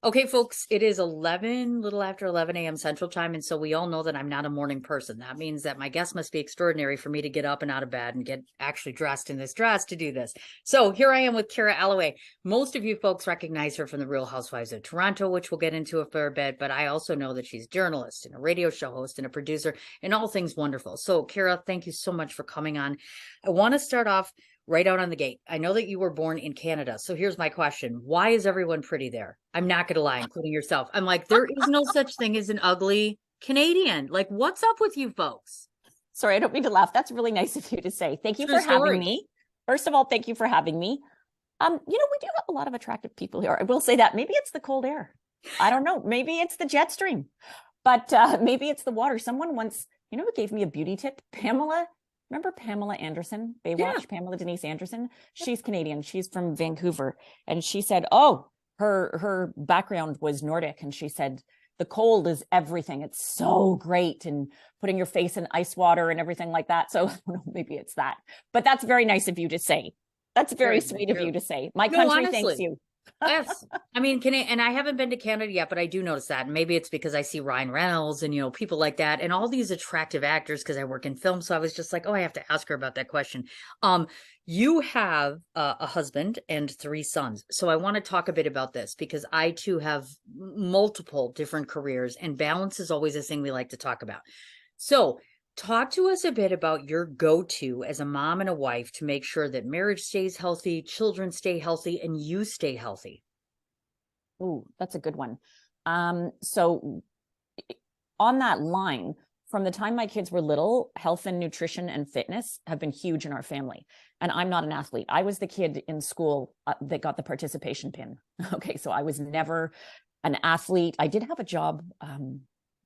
Okay, folks, it is 11, little after 11 a.m. Central Time. And so we all know that I'm not a morning person. That means that my guest must be extraordinary for me to get up and out of bed and get actually dressed in this dress to do this. So here I am with Kira Alloway. Most of you folks recognize her from the Real Housewives of Toronto, which we'll get into a fair bit. But I also know that she's a journalist and a radio show host and a producer and all things wonderful. So, Kira, thank you so much for coming on. I want to start off right out on the gate. I know that you were born in Canada. So here's my question. Why is everyone pretty there? I'm not going to lie, including yourself. I'm like, there is no such thing as an ugly Canadian. Like, what's up with you folks? Sorry, I don't mean to laugh. That's really nice of you to say. Thank you True for having story. me. First of all, thank you for having me. We do have a lot of attractive people here. I will say that. Maybe it's the cold air. I don't know. Maybe it's the jet stream, but maybe it's the water. Someone once, who gave me a beauty tip? Pamela. Remember Pamela Anderson, Baywatch, Yeah. Pamela Denise Anderson? She's Canadian. She's from Vancouver. And she said, oh, her background was Nordic. And she said, the cold is everything. It's so great. And putting your face in ice water and everything like that. So maybe it's that. But that's very nice of you to say. That's very sweet of you to say. My country thanks you. Yes. I mean, and I haven't been to Canada yet, but I do notice that. And maybe it's because I see Ryan Reynolds and, people like that and all these attractive actors because I work in film. So I was just like, oh, I have to ask her about that question. You have a husband and 3 sons. So I want to talk a bit about this because I too have multiple different careers and balance is always a thing we like to talk about. So talk to us a bit about your go-to as a mom and a wife to make sure that marriage stays healthy, children stay healthy, and you stay healthy. Ooh, that's a good one. So on that line, from the time my kids were little, health and nutrition and fitness have been huge in our family. And I'm not an athlete. I was the kid in school that got the participation pin. Okay, so I was never an athlete. I did have a job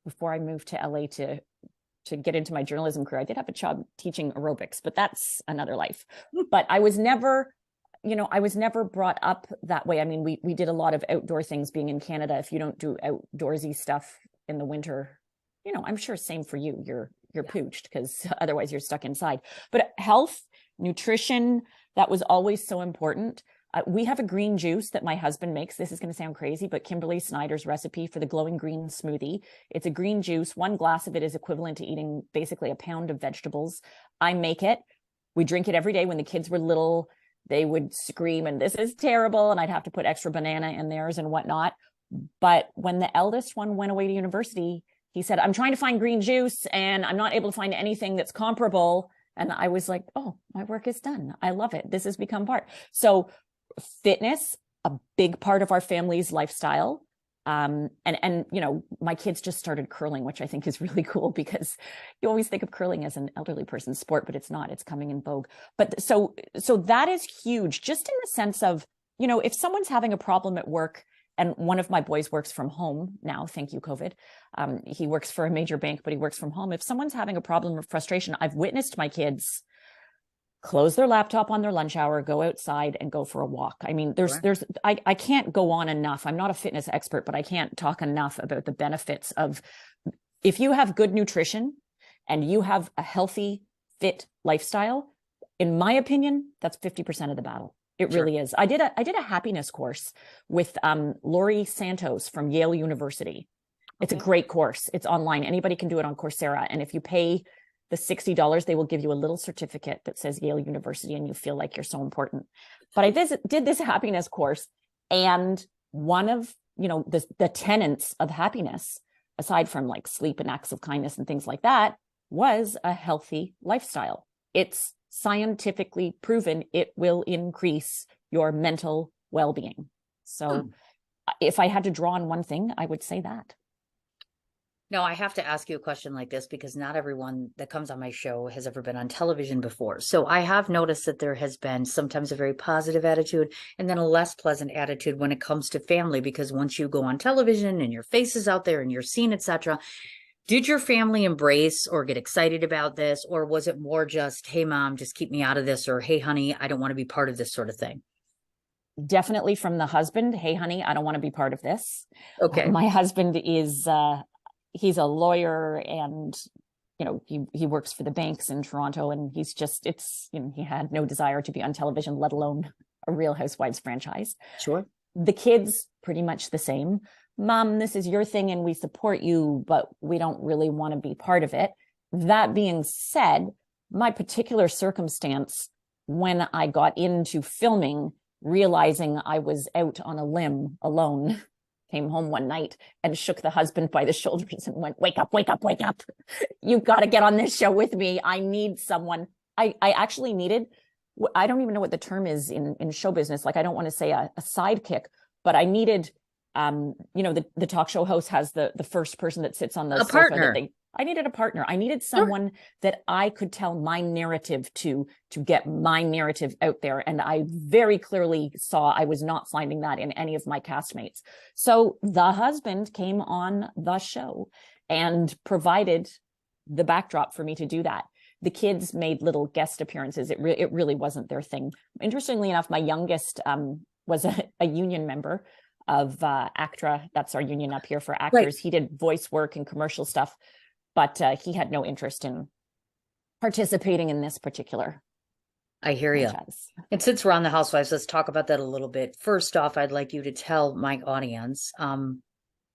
before I moved to LA to get into my journalism career. I did have a job teaching aerobics, but that's another life. But I was never brought up that way. I mean, we did a lot of outdoor things being in Canada. If you don't do outdoorsy stuff in the winter, I'm sure same for you. You're pooched because otherwise you're stuck inside. But health, nutrition, that was always so important. We have a green juice that my husband makes. This is going to sound crazy, but Kimberly Snyder's recipe for the glowing green smoothie. It's a green juice. 1 glass of it is equivalent to eating basically a pound of vegetables. I make it. We drink it every day. When the kids were little, they would scream, and this is terrible. And I'd have to put extra banana in theirs and whatnot. But when the eldest one went away to university, he said, I'm trying to find green juice and I'm not able to find anything that's comparable. And I was like, oh, my work is done. I love it. This has become part. So fitness, a big part of our family's lifestyle. And my kids just started curling, which I think is really cool because you always think of curling as an elderly person's sport, but it's not. It's coming in vogue. But so that is huge, just in the sense of, if someone's having a problem at work, and one of my boys works from home now, thank you, COVID. He works for a major bank, but he works from home. If someone's having a problem or frustration, I've witnessed my kids close their laptop on their lunch hour, go outside and go for a walk. I mean, I can't go on enough. I'm not a fitness expert, but I can't talk enough about the benefits of, if you have good nutrition and you have a healthy, fit lifestyle, in my opinion, that's 50% of the battle. It really is. I did a happiness course with Laurie Santos from Yale University. It's a great course. It's online. Anybody can do it on Coursera. And if you pay the $60, they will give you a little certificate that says Yale University, and you feel like you're so important. But I did this happiness course, and one of the tenets of happiness, aside from like sleep and acts of kindness and things like that, was a healthy lifestyle. It's scientifically proven it will increase your mental well-being. So if I had to draw on one thing, I would say that. Now, I have to ask you a question like this because not everyone that comes on my show has ever been on television before. So I have noticed that there has been sometimes a very positive attitude and then a less pleasant attitude when it comes to family, because once you go on television and your face is out there and you're seen, etc., did your family embrace or get excited about this? Or was it more just, hey, mom, just keep me out of this, or hey, honey, I don't want to be part of this sort of thing? Definitely from the husband. Hey, honey, I don't want to be part of this. Okay. My husband is, he's a lawyer, and, he works for the banks in Toronto, and he's just, he had no desire to be on television, let alone a Real Housewives franchise. Sure. The kids, pretty much the same. Mom, this is your thing and we support you, but we don't really want to be part of it. That being said, my particular circumstance when I got into filming, realizing I was out on a limb alone, came home one night and shook the husband by the shoulders and went, wake up, wake up, wake up. You've got to get on this show with me. I need someone. I actually needed, I don't even know what the term is in show business. Like, I don't want to say a sidekick, but I needed, the talk show host has the first person that sits on the A sofa partner. I needed a partner. I needed Sure. someone that I could tell my narrative to get my narrative out there. And I very clearly saw I was not finding that in any of my castmates. So the husband came on the show and provided the backdrop for me to do that. The kids made little guest appearances. It really wasn't their thing. Interestingly enough, my youngest was a union member of ACTRA. That's our union up here for actors. Right. He did voice work and commercial stuff, but he had no interest in participating in this particular I hear franchise. You. And since we're on the Housewives, let's talk about that a little bit. First off, I'd like you to tell my audience,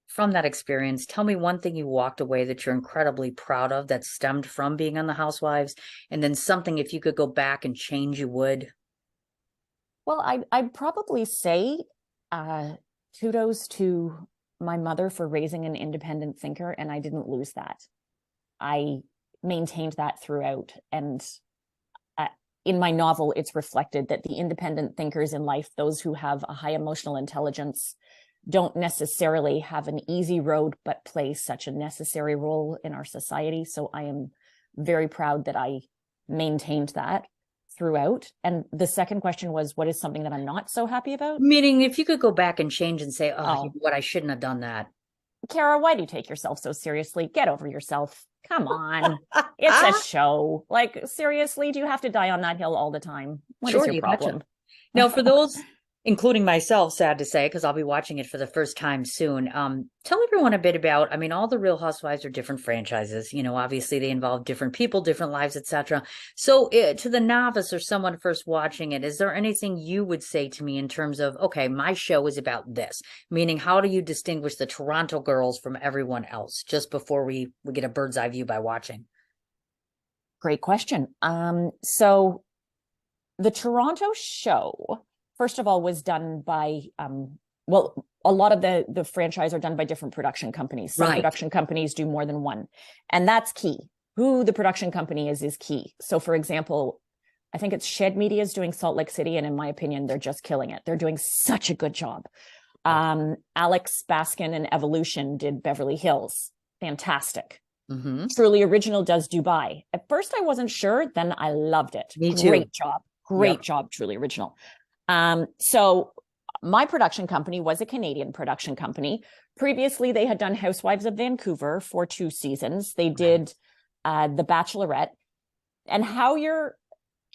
from that experience, tell me one thing you walked away that you're incredibly proud of that stemmed from being on the Housewives, and then something, if you could go back and change, you would. Well, I'd probably say kudos to my mother for raising an independent thinker, and I didn't lose that. I maintained that throughout. And in my novel, it's reflected that the independent thinkers in life, those who have a high emotional intelligence, don't necessarily have an easy road, but play such a necessary role in our society. So I am very proud that I maintained that throughout. And the second question was, what is something that I'm not so happy about? Meaning, if you could go back and change and say, oh. You know what, I shouldn't have done that. Kara, why do you take yourself so seriously? Get over yourself. Come on. It's a show. Like, seriously, do you have to die on that hill all the time? What is your problem? Now, for those, including myself, sad to say, because I'll be watching it for the first time soon, tell everyone a bit about, I mean, all the Real Housewives are different franchises. You know, obviously they involve different people, different lives, etc. So to the novice or someone first watching it, is there anything you would say to me in terms of, okay, my show is about this? Meaning, how do you distinguish the Toronto girls from everyone else, just before we get a bird's eye view by watching? Great question. So the Toronto show, first of all, was done by, a lot of the franchise are done by different production companies. Some production companies do more than one. And that's key. Who the production company is key. So for example, I think it's Shed Media is doing Salt Lake City. And in my opinion, they're just killing it. They're doing such a good job. Alex Baskin and Evolution did Beverly Hills. Fantastic. Mm-hmm. Truly Original does Dubai. At first I wasn't sure. Then I loved it. Me too. Great job. Great job, Truly Original. So my production company was a Canadian production company. Previously, they had done Housewives of Vancouver for 2 seasons. They did The Bachelorette. And how you're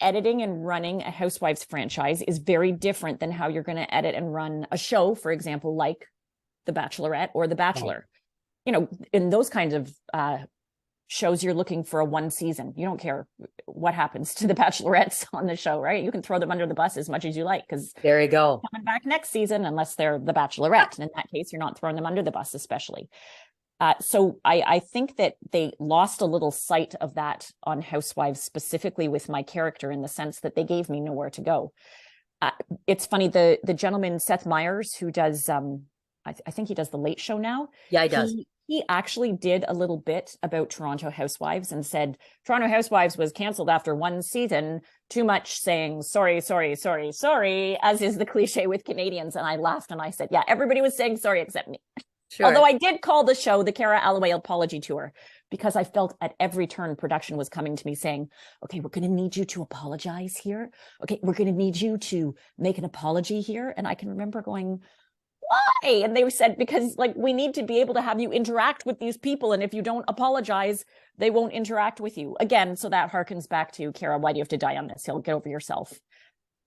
editing and running a Housewives franchise is very different than how you're going to edit and run a show, for example, like The Bachelorette or The Bachelor. You know, in those kinds of shows, you're looking for a 1 season. You don't care what happens to the bachelorettes on the show, right? You can throw them under the bus as much as you like, because there you go, coming back next season, unless they're the bachelorette. And in that case, you're not throwing them under the bus, especially. So I think that they lost a little sight of that on Housewives, specifically with my character, in the sense that they gave me nowhere to go. It's funny, the gentleman, Seth Meyers, who does, I think he does The Late Show now. Yeah, he does. He actually did a little bit about Toronto Housewives and said, Toronto Housewives was canceled after 1 season, too much saying, sorry, sorry, sorry, sorry, as is the cliche with Canadians. And I laughed and I said, yeah, everybody was saying sorry except me. Sure. Although I did call the show the Kara Alloway Apology Tour, because I felt at every turn production was coming to me saying, okay, we're going to need you to apologize here. Okay, we're going to need you to make an apology here. And I can remember going, why? And they said, because like, we need to be able to have you interact with these people. And if you don't apologize, they won't interact with you again. So that harkens back to, Kara, why do you have to die on this hill? Get over yourself.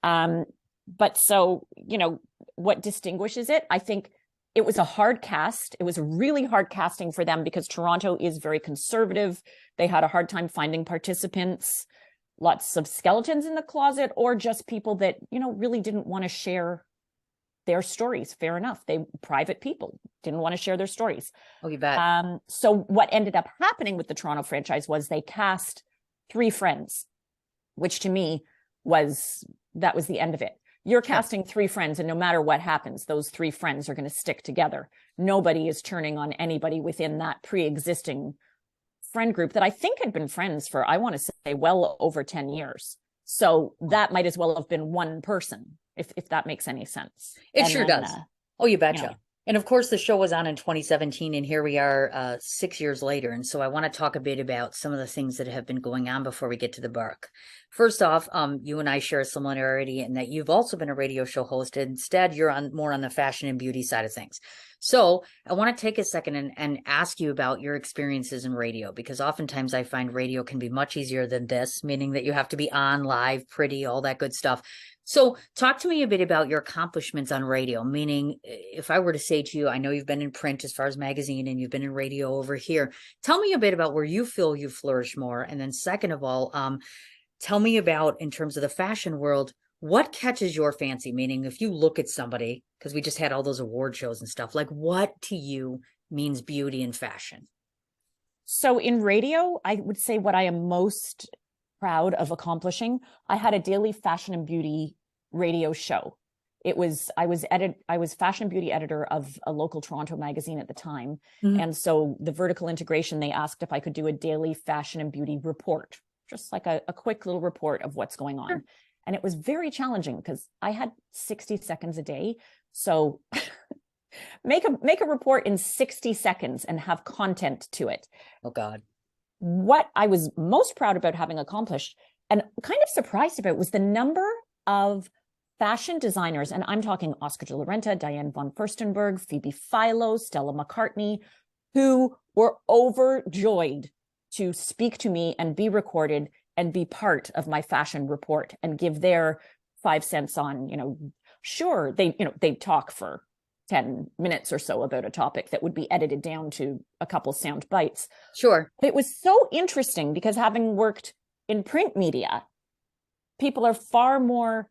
But so, you know, what distinguishes it? I think it was a hard cast. It was really hard casting for them because Toronto is very conservative. They had a hard time finding participants, lots of skeletons in the closet, or just people that, you know, really didn't want to share their stories. Fair enough. They private people didn't want to share their stories. Oh, you bet. So what ended up happening with the Toronto franchise was they cast 3 friends, which to me that was the end of it. You're casting 3 friends, and no matter what happens, those 3 friends are going to stick together. Nobody is turning on anybody within that pre-existing friend group that I think had been friends for, I want to say, well over 10 years. So that might as well have been one person, if that makes any sense. It sure does. Oh, you betcha. And of course, the show was on in 2017, and here we are 6 years later. And so I want to talk a bit about some of the things that have been going on before we get to the bark. First off, you and I share a similarity in that you've also been a radio show host. Instead, you're more on the fashion and beauty side of things. So I want to take a second and ask you about your experiences in radio, because oftentimes I find radio can be much easier than this, meaning that you have to be on, live, pretty, all that good stuff. So talk to me a bit about your accomplishments on radio, meaning if I were to say to you, I know you've been in print as far as magazine and you've been in radio over here. Tell me a bit about where you feel you flourish more. And then second of all, tell me about, in terms of the fashion world, what catches your fancy? Meaning if you look at somebody, because we just had all those award shows and stuff, like what to you means beauty and fashion? So in radio, I would say what I am most proud of accomplishing, I had a daily fashion and beauty radio show. I was fashion and beauty editor of a local Toronto magazine at the time. Mm-hmm. And so the vertical integration, they asked if I could do a daily fashion and beauty report, just like a quick little report of what's going on. Sure. And it was very challenging because I had 60 seconds a day. So make a report in 60 seconds and have content to it. Oh God. What I was most proud about having accomplished and kind of surprised about was the number of fashion designers, and I'm talking Oscar de la Renta, Diane von Furstenberg, Phoebe Philo, Stella McCartney, who were overjoyed to speak to me and be recorded and be part of my fashion report and give their 5 cents on, sure, they'd talk for 10 minutes or so about a topic that would be edited down to a couple sound bites. Sure. It was so interesting because having worked in print media, people are far more,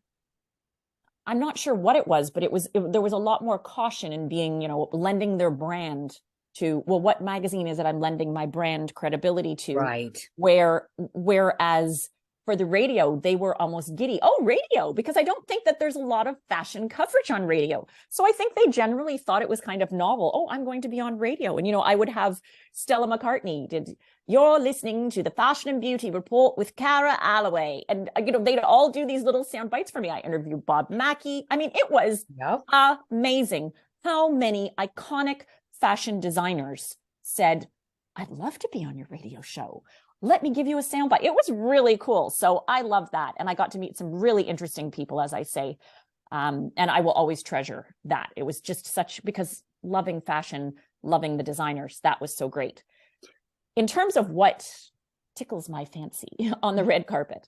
I'm not sure what it was, but there was a lot more caution in being, lending their brand to, well, what magazine is it I'm lending my brand credibility to? Right. Whereas for the radio, they were almost giddy. Oh, radio, because I don't think that there's a lot of fashion coverage on radio. So I think they generally thought it was kind of novel. Oh, I'm going to be on radio. And, I would have Stella McCartney you're listening to the Fashion and Beauty Report with Cara Alloway. And, they'd all do these little sound bites for me. I interviewed Bob Mackie. I mean, it was amazing how many iconic fashion designers said, I'd love to be on your radio show. Let me give you a soundbite. It was really cool. So I love that. And I got to meet some really interesting people, as I say. And I will always treasure that. It was just because loving fashion, loving the designers, that was so great. In terms of what tickles my fancy on the red carpet,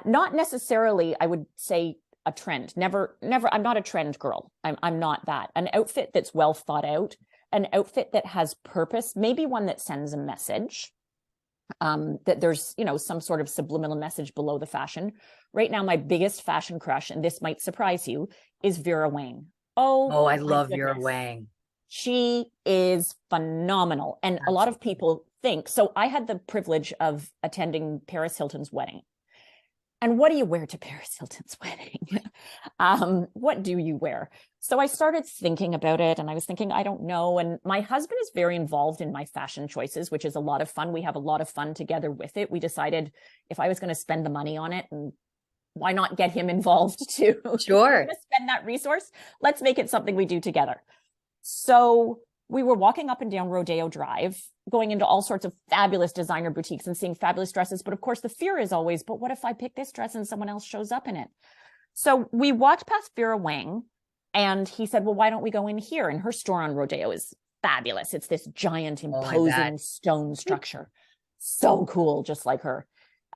not necessarily, I would say, a trend. Never, I'm not a trend girl. I'm not that. An outfit that's well thought out, an outfit that has purpose, maybe one that sends a message. That there's, some sort of subliminal message below the fashion. Right now, my biggest fashion crush, and this might surprise you, is Vera Wang. Oh, I love Vera Wang. She is phenomenal. And a lot of people think, so I had the privilege of attending Paris Hilton's wedding. And what do you wear to Paris Hilton's wedding? What do you wear? So I started thinking about it and I was thinking, I don't know. And my husband is very involved in my fashion choices, which is a lot of fun. We have a lot of fun together with it. We decided if I was going to spend the money on it, and why not get him involved too? Sure. Spend that resource. Let's make it something we do together. So we were walking up and down Rodeo Drive, going into all sorts of fabulous designer boutiques and seeing fabulous dresses. But of course, the fear is always, but what if I pick this dress and someone else shows up in it? So we walked past Vera Wang and he said, well, why don't we go in here? And her store on Rodeo is fabulous. It's this giant, imposing stone structure. So cool, just like her.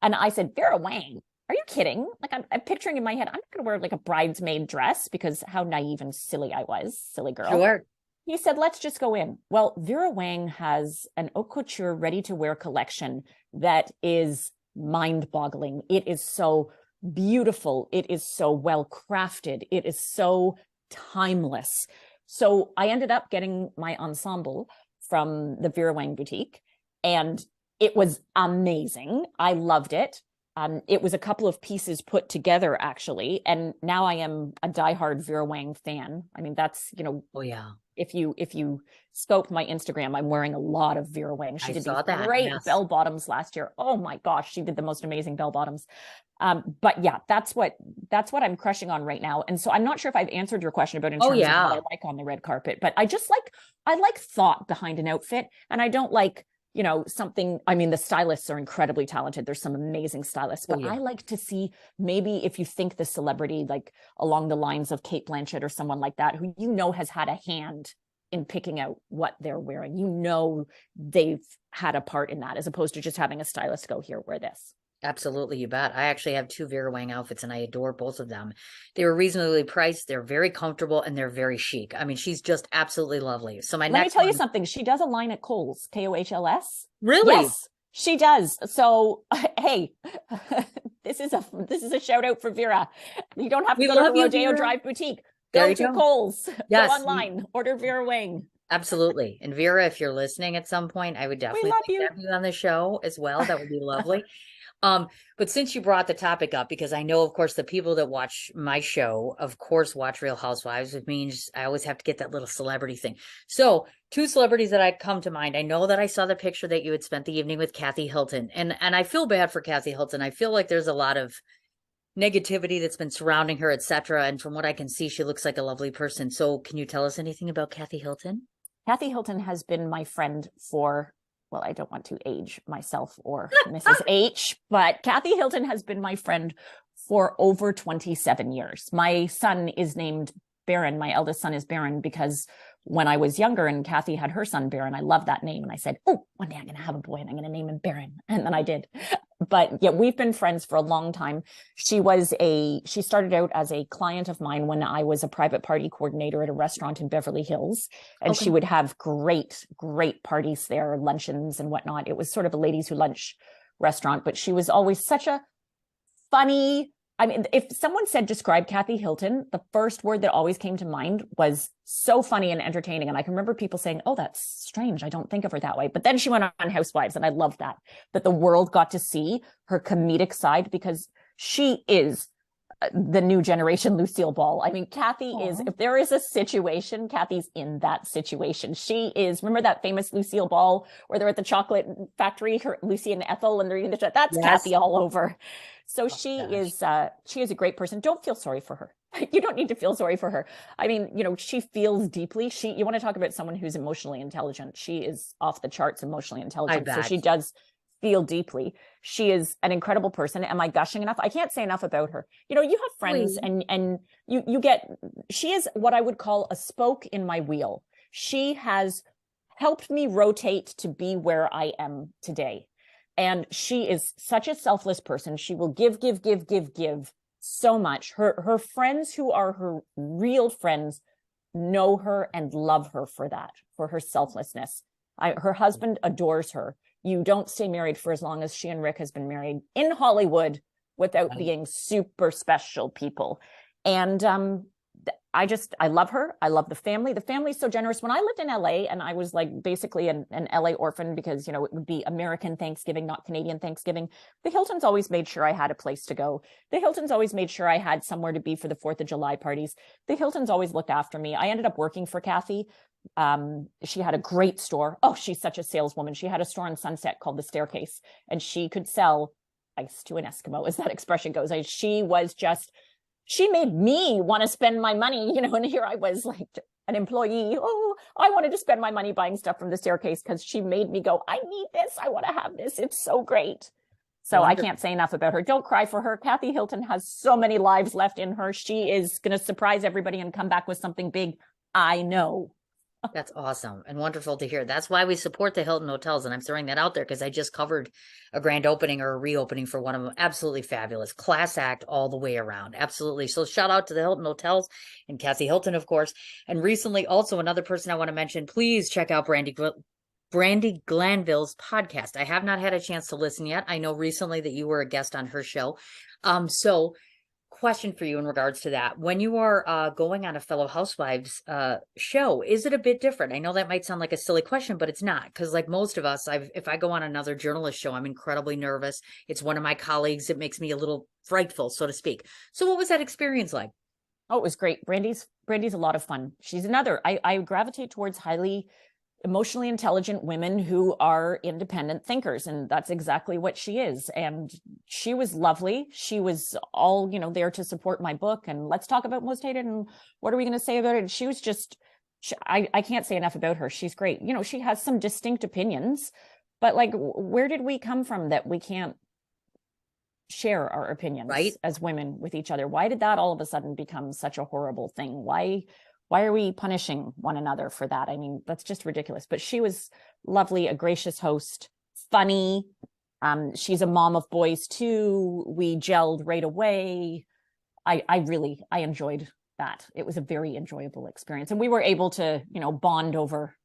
And I said, Vera Wang, are you kidding? Like I'm picturing in my head, I'm not going to wear like a bridesmaid dress because how naive and silly I was. Silly girl. Sure. He said, let's just go in. Well, Vera Wang has an haute couture ready-to-wear collection that is mind-boggling. It is so beautiful. It is so well-crafted. It is so timeless. So I ended up getting my ensemble from the Vera Wang boutique, and it was amazing. I loved it. It was a couple of pieces put together, actually, and now I am a diehard Vera Wang fan. I mean, that's, Oh yeah. if you scope my Instagram, I'm wearing a lot of Vera Wang. She I did saw these that. great Yes. bell bottoms last year. Oh my gosh, she did the most amazing bell bottoms. But yeah, that's what I'm crushing on right now. And so I'm not sure if I've answered your question about in Oh terms of what I yeah. like on the red carpet, but I like thought behind an outfit, and I don't like, something. I mean, the stylists are incredibly talented. There's some amazing stylists, Oh but yeah. I like to see, maybe if you think the celebrity, like along the lines of Kate Blanchett or someone like that, who has had a hand in picking out what they're wearing. They've had a part in that, as opposed to just having a stylist go, here, wear this. Absolutely, you bet. I actually have two Vera Wang outfits and I adore both of them. They were reasonably priced, they're very comfortable, and they're very chic. I mean, she's just absolutely lovely. So my Let me next tell you one, something. She does a line at Kohl's, Kohls. really, Yes, she does. So, hey, this is a shout out for Vera. You don't have to we go to love her you, Rodeo Vera. Drive boutique. There Go you to go. Kohl's. Go Yes, online. Order Vera Wang. absolutely. And Vera, if you're listening at some point, I would We definitely love like to you. have you on the show as well. That would be lovely. But since you brought the topic up, because I know, of course, the people that watch my show, of course, watch Real Housewives, which means I always have to get that little celebrity thing. So, two celebrities that I come to mind. I know that I saw the picture that you had spent the evening with Kathy Hilton, and I feel bad for Kathy Hilton. I feel like there's a lot of negativity that's been surrounding her, etc. And from what I can see, she looks like a lovely person. So, can you tell us anything about Kathy Hilton? Kathy Hilton has been my friend for, well, I don't want to age myself or Mrs. H, but Kathy Hilton has been my friend for over 27 years. My son is named Baron. My eldest son is Baron because when I was younger and Kathy had her son Baron, I loved that name. And I said, oh, one day I'm going to have a boy and I'm going to name him Baron. And then I did. But yeah, we've been friends for a long time. She started out as a client of mine when I was a private party coordinator at a restaurant in Beverly Hills. And Okay. she would have great, great parties there, luncheons and whatnot. It was sort of a ladies who lunch restaurant, but she was always such a funny. I mean, if someone said describe Kathy Hilton, the first word that always came to mind was so funny and entertaining. And I can remember people saying, oh, that's strange. I don't think of her that way. But then she went on Housewives, and I loved that the world got to see her comedic side, because she is the new generation Lucille Ball. I mean, Kathy is, if there is a situation, Kathy's in that situation. She is, remember that famous Lucille Ball where they're at the chocolate factory, Lucy and Ethel, and they're eating the, that's Yes. Kathy all over. So Oh, she gosh. is a great person. Don't feel sorry for her. You don't need to feel sorry for her. I mean, she feels deeply. You want to talk about someone who's emotionally intelligent. She is off the charts emotionally I intelligent. So she bet. does feel deeply. She is an incredible person. Am I gushing enough? I can't say enough about her. You have friends, Please. and you get, she is what I would call a spoke in my wheel. She has helped me rotate to be where I am today. And she is such a selfless person. She will give so much. Her friends, who are her real friends, know her and love her for that, for her selflessness. Her husband adores her. You don't stay married for as long as she and Rick has been married in Hollywood without Right. being super special people. And I love her. I love the family. The family's so generous. When I lived in LA, and I was like basically an LA orphan, because, it would be American Thanksgiving, not Canadian Thanksgiving. The Hiltons always made sure I had a place to go. The Hiltons always made sure I had somewhere to be for the 4th of July parties. The Hiltons always looked after me. I ended up working for Kathy. She had a great store. Oh, she's such a saleswoman. She had a store on Sunset called The Staircase, and she could sell ice to an Eskimo, as that expression goes. She made me want to spend my money, and here I was like an employee. Oh, I wanted to spend my money buying stuff from The Staircase because she made me go, I need this. I want to have this. It's so great. So Wonderful. I can't say enough about her. Don't cry for her. Kathy Hilton has so many lives left in her. She is going to surprise everybody and come back with something big. I know. That's awesome and wonderful to hear. That's why we support the Hilton hotels. And I'm throwing that out there because I just covered a grand opening or a reopening for one of them. Absolutely fabulous. Class act all the way around. Absolutely. So shout out to the Hilton hotels and Kathy Hilton, of course. And recently, also another person I want to mention, please check out Brandy Glanville's podcast. I have not had a chance to listen yet. I know recently that you were a guest on her show. So question for you in regards to that. When you are going on a fellow housewives show, is it a bit different? I know that might sound like a silly question, but it's not, because like most of us, if I go on another journalist show, I'm incredibly nervous. It's one of my colleagues. It makes me a little frightful, so to speak. So what was that experience like? Oh, it was great. Brandy's a lot of fun. She's another. I gravitate towards highly emotionally intelligent women who are independent thinkers, and that's exactly what she is. And she was lovely. She was all, there to support my book and let's talk about Most Hated and what are we going to say about it. And she was just, I can't say enough about her. She's great. She has some distinct opinions, but like, where did we come from that we can't share our opinions, Right? as women with each other? Why did that all of a sudden become such a horrible thing? Why are we punishing one another for that? I mean, that's just ridiculous. But she was lovely, a gracious host, funny. She's a mom of boys too. We gelled right away. I enjoyed that. It was a very enjoyable experience. And we were able to, bond over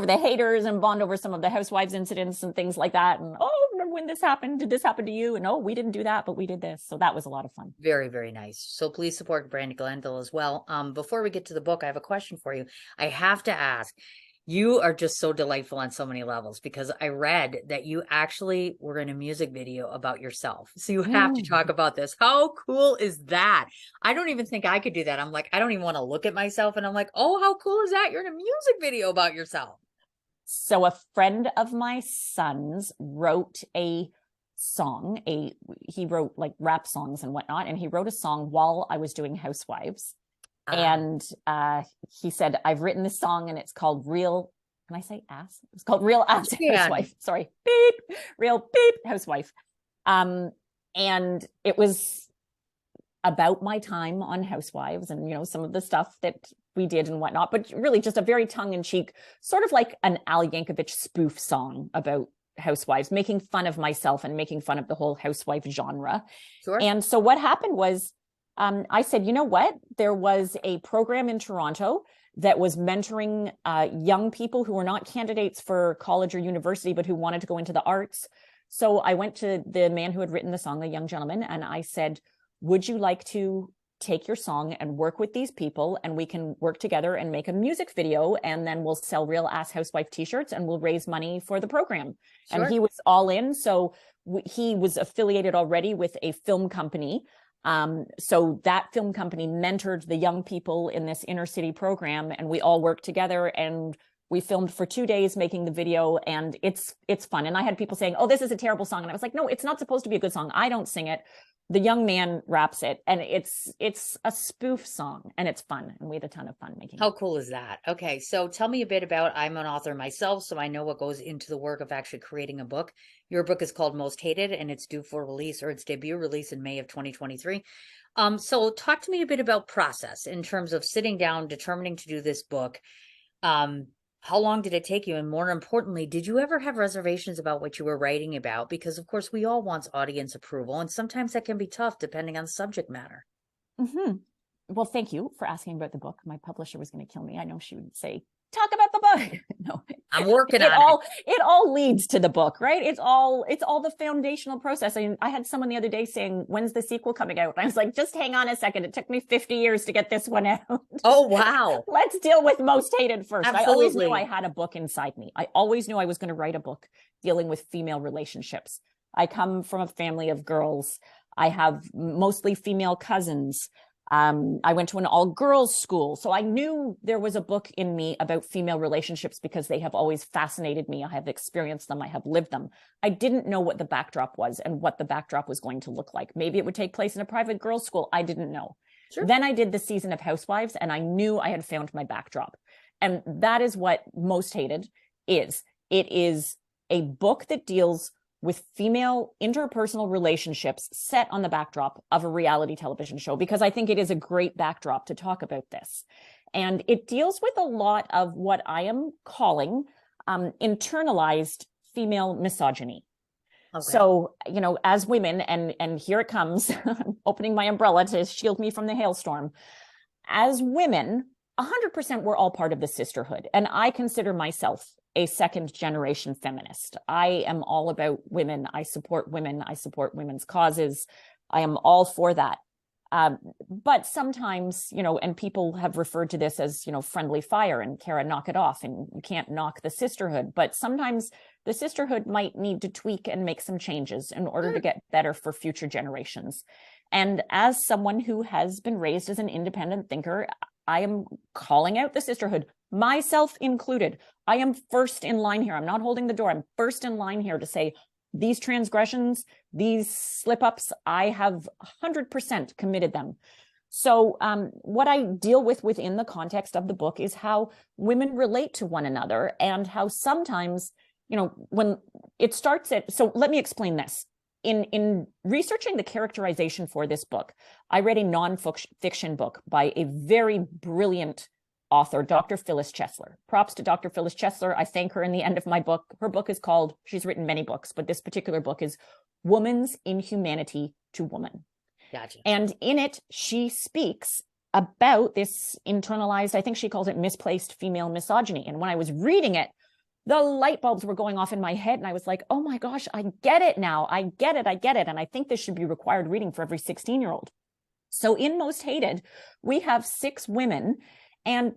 the haters and bond over some of the housewives incidents and things like that. And, oh, remember when this happened? Did this happen to you? And, oh, we didn't do that, but we did this. So that was a lot of fun. Very, very nice. So please support Brandy Glanville as well. Before we get to the book, I have a question for you. I have to ask, you are just so delightful on so many levels, because I read that you actually were in a music video about yourself. So you have to talk about this. How cool is that? I don't even think I could do that. I'm like, I don't even want to look at myself. And I'm like, oh, how cool is that? You're in a music video about yourself. So a friend of my son's wrote a song. He wrote like rap songs and whatnot. And he wrote a song while I was doing Housewives. And he said, I've written this song and it's called Real, can I say ass? It's called Real Ass Housewife. Sorry. Beep. Real beep housewife. And it was about my time on Housewives and, some of the stuff that we did and whatnot, but really just a very tongue-in-cheek, sort of like an Al Yankovic spoof song about Housewives, making fun of myself and making fun of the whole housewife genre. Sure. And so what happened was, I said, you know what? There was a program in Toronto that was mentoring young people who were not candidates for college or university, but who wanted to go into the arts. So I went to the man who had written the song, the young gentleman, and I said, would you like to take your song and work with these people, and we can work together and make a music video, and then we'll sell Real Ass Housewife t-shirts and we'll raise money for the program. Sure. And he was all in. So he was affiliated already with a film company. So that film company mentored the young people in this inner city program, and we all worked together and we filmed for 2 days making the video, and it's fun. And I had people saying, oh, this is a terrible song. And I was like, no, it's not supposed to be a good song. I don't sing it. The young man raps it, and it's a spoof song, and it's fun. And we had a ton of fun making it. How cool is that? Okay. So tell me a bit about, I'm an author myself, so I know what goes into the work of actually creating a book. Your book is called Most Hated, and it's due for release, or its debut release, in May of 2023. So talk to me a bit about process in terms of sitting down, determining to do this book. How long did it take you? And more importantly, did you ever have reservations about what you were writing about? Because of course we all want audience approval, and sometimes that can be tough depending on subject matter. Mm-hmm. Well, thank you for asking about the book. My publisher was going to kill me. I know she would say, talk about the book. No, I'm working on it. It all leads to the book, right? It's all the foundational process. I mean, I had someone the other day saying, when's the sequel coming out? And I was like, just hang on a second. It took me 50 years to get this one out. Oh, wow. Let's deal with Most Hated first. Absolutely. I always knew I had a book inside me. I always knew I was going to write a book dealing with female relationships. I come from a family of girls. I have mostly female cousins. I went to an all-girls school. So I knew there was a book in me about female relationships because they have always fascinated me. I have experienced them. I have lived them. I didn't know what the backdrop was and what the backdrop was going to look like. Maybe it would take place in a private girls' school. I didn't know. Sure. Then I did the season of Housewives, and I knew I had found my backdrop. And that is what Most Hated is. It is a book that deals with female interpersonal relationships set on the backdrop of a reality television show, because I think it is a great backdrop to talk about this. And it deals with a lot of what I am calling internalized female misogyny. Okay. So, as women, and here it comes, opening my umbrella to shield me from the hailstorm. As women, 100% we're all part of the sisterhood. And I consider myself a second generation feminist. I am all about women. I support women. I support women's causes. I am all for that. But sometimes, and people have referred to this as, friendly fire, and Kara, knock it off, and you can't knock the sisterhood. But sometimes the sisterhood might need to tweak and make some changes in order to get better for future generations. And as someone who has been raised as an independent thinker, I am calling out the sisterhood, myself included. I am first in line here. I'm not holding the door. I'm first in line here to say, these transgressions, these slip-ups, I have 100% committed them. So what I deal with within the context of the book is how women relate to one another, and how sometimes, when it starts at, so let me explain this. In researching the characterization for this book, I read a non-fiction book by a very brilliant author, Dr. Phyllis Chesler. Props to Dr. Phyllis Chesler. I thank her in the end of my book. Her book is called, she's written many books, but this particular book is Woman's Inhumanity to Woman. Gotcha. And in it, she speaks about this internalized, I think she calls it misplaced female misogyny. And when I was reading it, the light bulbs were going off in my head. And I was like, oh my gosh, I get it now. I get it. And I think this should be required reading for every 16-year-old. So in Most Hated, we have 6 women. And,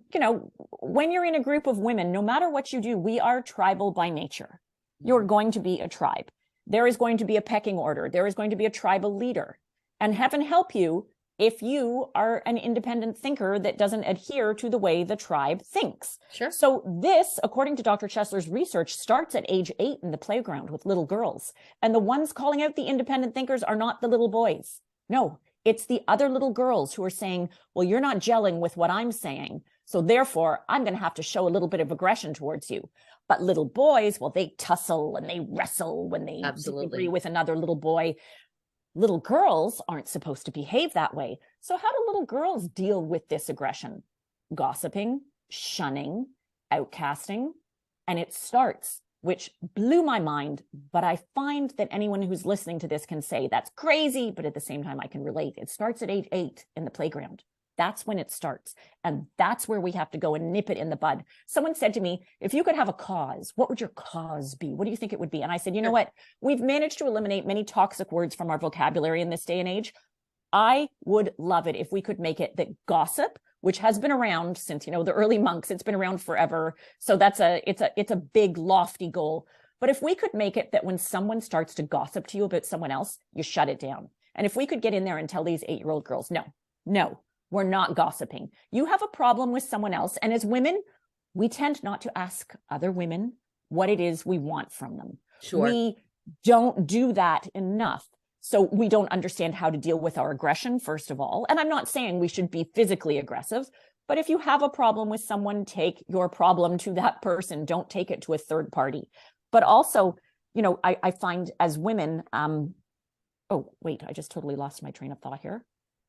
when you're in a group of women, no matter what you do, we are tribal by nature. You're going to be a tribe. There is going to be a pecking order. There is going to be a tribal leader. And heaven help you if you are an independent thinker that doesn't adhere to the way the tribe thinks. Sure. So this, according to Dr. Chesler's research, starts at age 8 in the playground with little girls. And the ones calling out the independent thinkers are not the little boys. No. It's the other little girls who are saying, well, you're not gelling with what I'm saying, so therefore I'm going to have to show a little bit of aggression towards you. But little boys, well, they tussle and they wrestle when they disagree with another little boy. Little girls aren't supposed to behave that way. So how do little girls deal with this aggression? Gossiping, shunning, outcasting. And it starts, which blew my mind, but I find that anyone who's listening to this can say that's crazy, but at the same time I can relate. It starts at age 8 in the playground. That's when it starts. And that's where we have to go and nip it in the bud. Someone said to me, if you could have a cause, what would your cause be? What do you think it would be? And I said, you know what? We've managed to eliminate many toxic words from our vocabulary in this day and age. I would love it if we could make it that gossip, which has been around since, the early monks, it's been around forever. So it's a big, lofty goal. But if we could make it that when someone starts to gossip to you about someone else, you shut it down. And if we could get in there and tell these 8-year-old girls, no, we're not gossiping. You have a problem with someone else. And as women, we tend not to ask other women what it is we want from them. Sure. We don't do that enough. So we don't understand how to deal with our aggression, first of all. And I'm not saying we should be physically aggressive, but if you have a problem with someone, take your problem to that person. Don't take it to a third party. But also, I find as women, oh, wait, I just totally lost my train of thought here.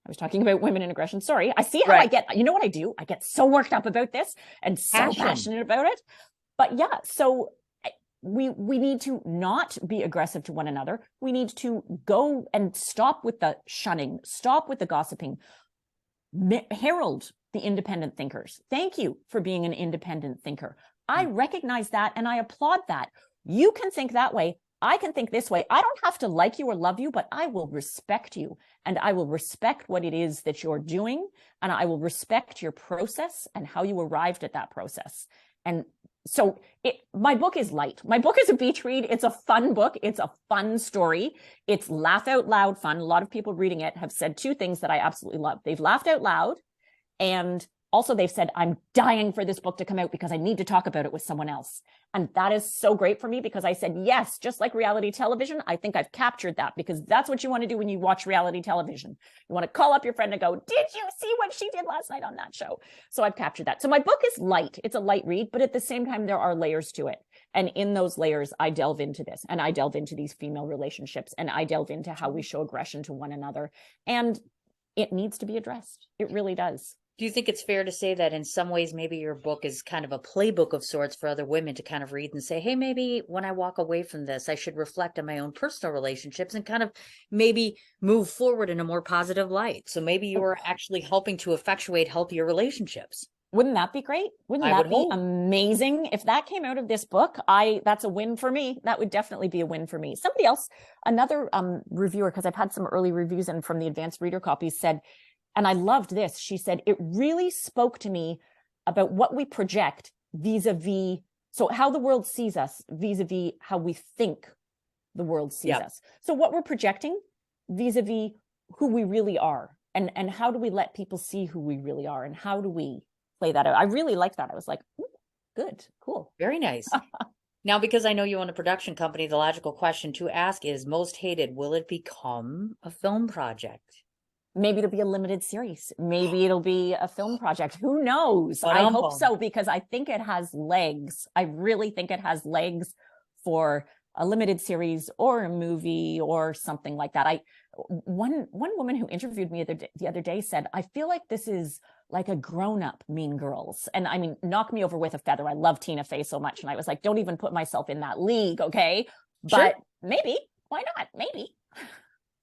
I was talking about women and aggression. Sorry. I see how I get, what I do? I get so worked up about this and so passionate about it. But yeah, so we need to not be aggressive to one another. We need to go and stop with the shunning, stop with the gossiping, herald the independent thinkers. Thank you for being an independent thinker. I recognize that and I applaud that. You can think that way. I can think this way. I don't have to like you or love you, but I will respect you and I will respect what it is that you're doing. And I will respect your process and how you arrived at that process. And so my book is light. My book is a beach read. It's a fun book. It's a fun story. It's laugh out loud fun. A lot of people reading it have said 2 things that I absolutely love. They've laughed out loud, and also they've said, I'm dying for this book to come out because I need to talk about it with someone else. And that is so great for me because I said, yes, just like reality television, I think I've captured that, because that's what you want to do when you watch reality television. You want to call up your friend and go, did you see what she did last night on that show? So I've captured that. So my book is light. It's a light read, but at the same time, there are layers to it. And in those layers, I delve into this, and I delve into these female relationships, and I delve into how we show aggression to one another. And it needs to be addressed. It really does. Do you think it's fair to say that in some ways, maybe your book is kind of a playbook of sorts for other women to kind of read and say, hey, maybe when I walk away from this, I should reflect on my own personal relationships and kind of maybe move forward in a more positive light? So maybe you're actually helping to effectuate healthier relationships. Wouldn't that be great? Wouldn't I would that be hope. amazing? If that came out of this book, that's a win for me. That would definitely be a win for me. Somebody else, another reviewer, because I've had some early reviews and from the advanced reader copies said, and I loved this. She said, it really spoke to me about what we project vis-a-vis, so how the world sees us vis-a-vis how we think the world sees us. So what we're projecting vis-a-vis who we really are, and how do we let people see who we really are, and how do we play that out? I really like that. I was like, good, cool. Very nice. Now, because I know you own a production company, the logical question to ask is, most hated, will it become a film project? Maybe it'll be a limited series. Maybe it'll be a film project. Who knows? But I hope so, because I think it has legs. I really think it has legs for a limited series or a movie or something like that. One woman who interviewed me the other day said, I feel like this is like a grown-up Mean Girls. And I mean, knock me over with a feather. I love Tina Fey so much. And I was like, don't even put myself in that league, okay? Sure. But maybe, why not? Maybe.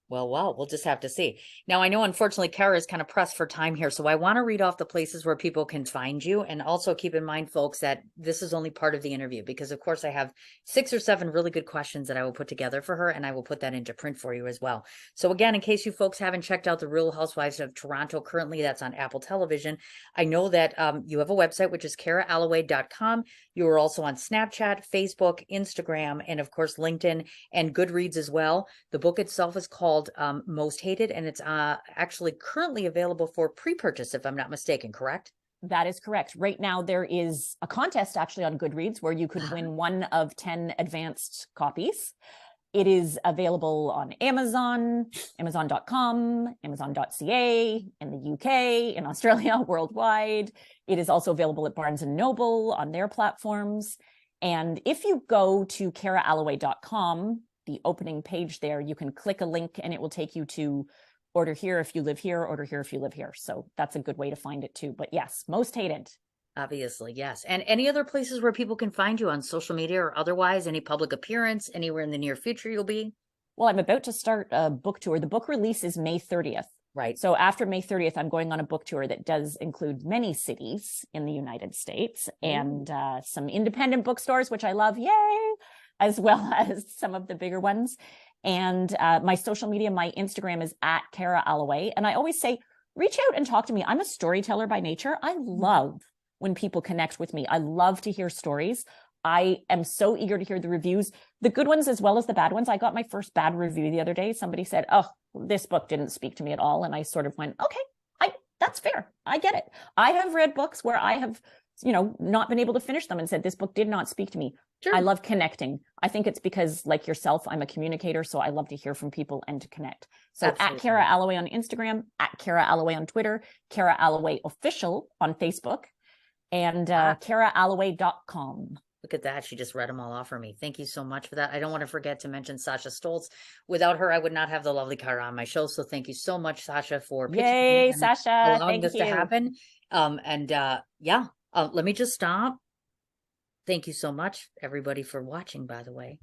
Well, we'll just have to see. Now, I know, unfortunately, Kara is kind of pressed for time here, so I want to read off the places where people can find you. And also keep in mind, folks, that this is only part of the interview because, of course, I have 6 or 7 really good questions that I will put together for her, and I will put that into print for you as well. So again, in case you folks haven't checked out the Real Housewives of Toronto, currently that's on Apple Television. I know that you have a website, which is karaalloway.com. You are also on Snapchat, Facebook, Instagram, and of course, LinkedIn and Goodreads as well. The book itself is called Most Hated, and it's actually currently available for pre-purchase, if I'm not mistaken, correct? That is correct. Right now, there is a contest actually on Goodreads where you could win one of 10 advanced copies. It is available on Amazon, Amazon.com, Amazon.ca, in the UK, in Australia, worldwide. It is also available at Barnes & Noble on their platforms. And if you go to karaalloway.com, the opening page there, you can click a link and it will take you to order here if you live here, order here if you live here. So that's a good way to find it too. But yes, Most Hated. Obviously, yes. And any other places where people can find you on social media or otherwise, any public appearance, anywhere in the near future you'll be? Well, I'm about to start a book tour. The book release is May 30th. Right. So after May 30th, I'm going on a book tour that does include many cities in the United States and some independent bookstores, which I love, yay, as well as some of the bigger ones. And my social media, my Instagram is at Kara Alloway. And I always say, reach out and talk to me. I'm a storyteller by nature. I love when people connect with me. I love to hear stories. I am so eager to hear the reviews, the good ones as well as the bad ones. I got my first bad review the other day. Somebody said, oh, this book didn't speak to me at all. And I sort of went, okay, that's fair. I get it. I have read books where I have, not been able to finish them and said, this book did not speak to me. Sure. I love connecting. I think it's because, like yourself, I'm a communicator. So I love to hear from people and to connect. So Absolutely. At Kara Alloway on Instagram, at Kara Alloway on Twitter, Kara Alloway Official on Facebook, and karaalloway.com. Look at that. She just read them all off for me. Thank you so much for that. I don't want to forget to mention Sasha Stoltz. Without her, I would not have the lovely Kara on my show. So thank you so much, Sasha, for Yay, Sasha. allowing this to happen. Let me just stop. Thank you so much, everybody, for watching, by the way.